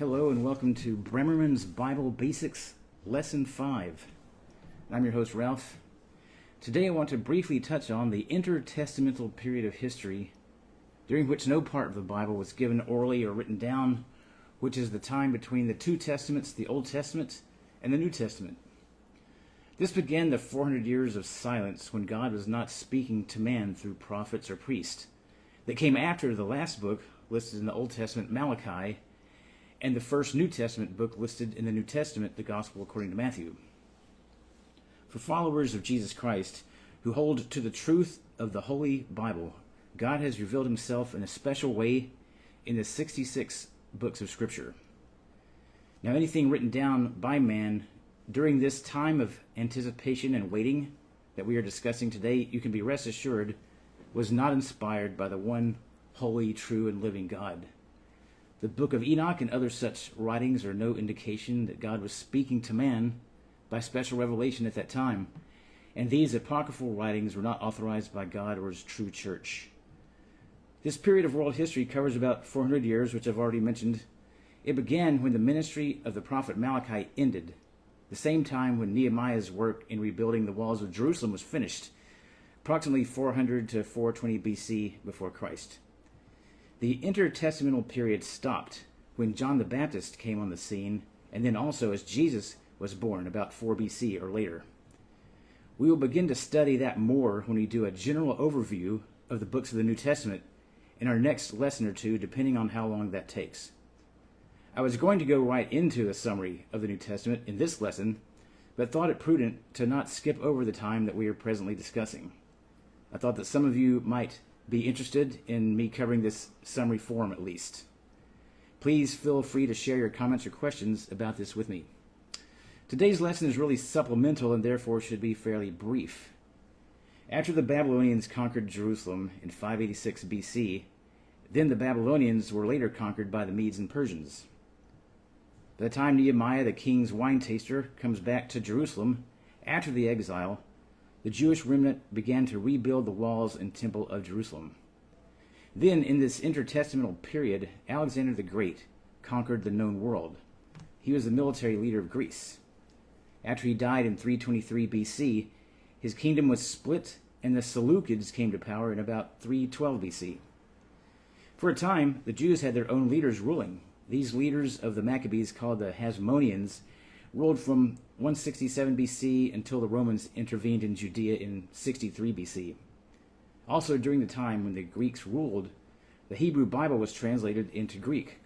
Hello and welcome to Bremerman's Bible Basics, Lesson 5. I'm your host, Ralph. Today I want to briefly touch on the intertestamental period of history during which no part of the Bible was given orally or written down, which is the time between the two testaments, the Old Testament and the New Testament. This began the 400 years of silence when God was not speaking to man through prophets or priests. That came after the last book listed in the Old Testament, Malachi, and the first New Testament book listed in the New Testament, the Gospel according to Matthew. For followers of Jesus Christ who hold to the truth of the Holy Bible, God has revealed himself in a special way in the 66 books of Scripture. Now, anything written down by man during this time of anticipation and waiting that we are discussing today, you can be rest assured, was not inspired by the one holy, true, and living God. The book of Enoch and other such writings are no indication that God was speaking to man by special revelation at that time, and these apocryphal writings were not authorized by God or his true church. This period of world history covers about 400 years, which I've already mentioned. It began when the ministry of the prophet Malachi ended, the same time when Nehemiah's work in rebuilding the walls of Jerusalem was finished, approximately 400 to 420 BC before Christ. The intertestamental period stopped when John the Baptist came on the scene, and then also as Jesus was born about 4 BC or later. We will begin to study that more when we do a general overview of the books of the New Testament in our next lesson or two, depending on how long that takes. I was going to go right into a summary of the New Testament in this lesson, but thought it prudent to not skip over the time that we are presently discussing. I thought that some of you might be interested in me covering this summary form at least. Please feel free to share your comments or questions about this with me. Today's lesson is really supplemental and therefore should be fairly brief. After the Babylonians conquered Jerusalem in 586 BC, then the Babylonians were later conquered by the Medes and Persians. By the time Nehemiah, the king's wine taster, comes back to Jerusalem after the exile, the Jewish remnant began to rebuild the walls and temple of Jerusalem. Then, in this intertestamental period, Alexander the Great conquered the known world. He was the military leader of Greece. After he died in 323 BC, his kingdom was split and the Seleucids came to power in about 312 BC. For a time, the Jews had their own leaders ruling. These leaders of the Maccabees, called the Hasmoneans, ruled from 167 BC until the Romans intervened in Judea in 63 BC. Also, during the time when the Greeks ruled, the Hebrew Bible was translated into Greek,